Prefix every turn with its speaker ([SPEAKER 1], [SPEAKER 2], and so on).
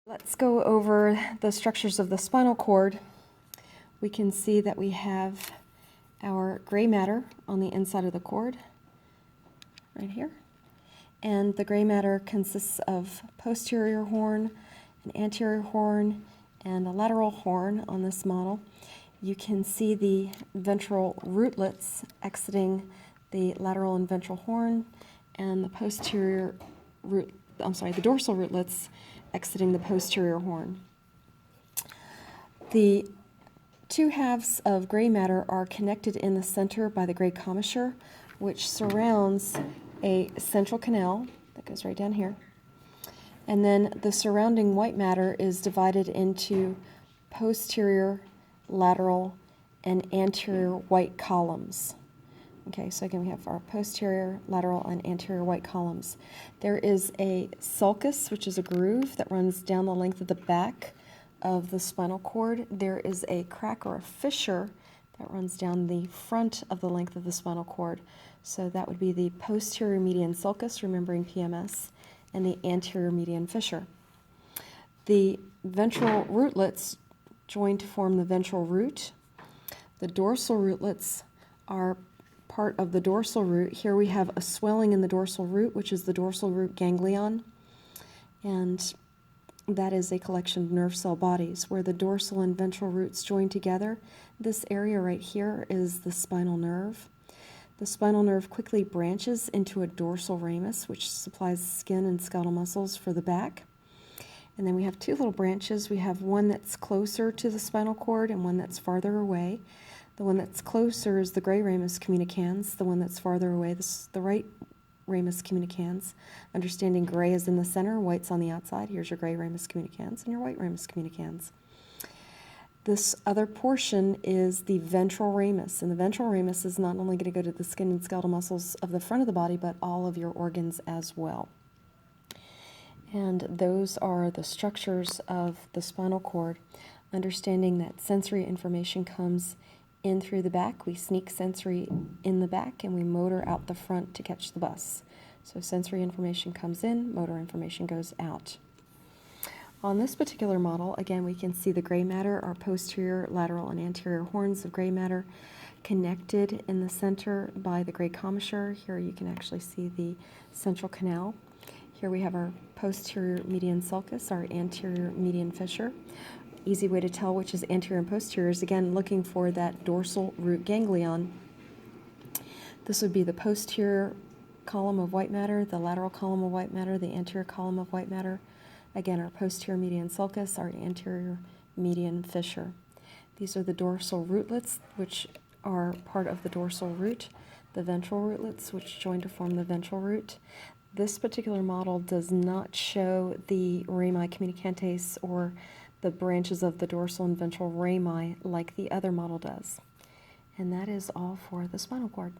[SPEAKER 1] Let's go over the structures of the spinal cord. We can see that we have our gray matter on the inside of the cord, right here. And the gray matter consists of posterior horn, an anterior horn, and a lateral horn on this model. You can see the ventral rootlets exiting the lateral and ventral horn, and the the dorsal rootlets exiting the posterior horn. The two halves of gray matter are connected in the center by the gray commissure, which surrounds a central canal that goes right down here. And then the surrounding white matter is divided into posterior, lateral, and anterior white columns. Okay, so again we have our posterior, lateral, and anterior white columns. There is a sulcus, which is a groove that runs down the length of the back of the spinal cord. There is a crack or a fissure that runs down the front of the length of the spinal cord. So that would be the posterior median sulcus, remembering PMS, and the anterior median fissure. The ventral rootlets join to form the ventral root. The dorsal rootlets are part of the dorsal root. Here we have a swelling in the dorsal root, which is the dorsal root ganglion, and that is a collection of nerve cell bodies where the dorsal and ventral roots join together. This area right here is the spinal nerve. The spinal nerve quickly branches into a dorsal ramus, which supplies skin and skeletal muscles for the back. And then we have two little branches. We have one that's closer to the spinal cord and one that's farther away. The one that's closer is the gray ramus communicans. The one that's farther away, the right ramus communicans. Understanding gray is in the center, white's on the outside. Here's your gray ramus communicans and your white ramus communicans. This other portion is the ventral ramus, and the ventral ramus is not only going to go to the skin and skeletal muscles of the front of the body, but all of your organs as well. And those are the structures of the spinal cord. Understanding that sensory information comes in through the back, we sneak sensory in the back, and we motor out the front to catch the bus. So sensory information comes in, motor information goes out. On this particular model, again, we can see the gray matter, our posterior, lateral, and anterior horns of gray matter connected in the center by the gray commissure. Here you can actually see the central canal. Here we have our posterior median sulcus, our anterior median fissure. Easy way to tell which is anterior and posterior is, again, looking for that dorsal root ganglion. This would be the posterior column of white matter, the lateral column of white matter, the anterior column of white matter. Again, our posterior median sulcus, our anterior median fissure. These are the dorsal rootlets, which are part of the dorsal root, the ventral rootlets, which join to form the ventral root. This particular model does not show the rami communicantes or the branches of the dorsal and ventral rami like the other model does. And that is all for the spinal cord.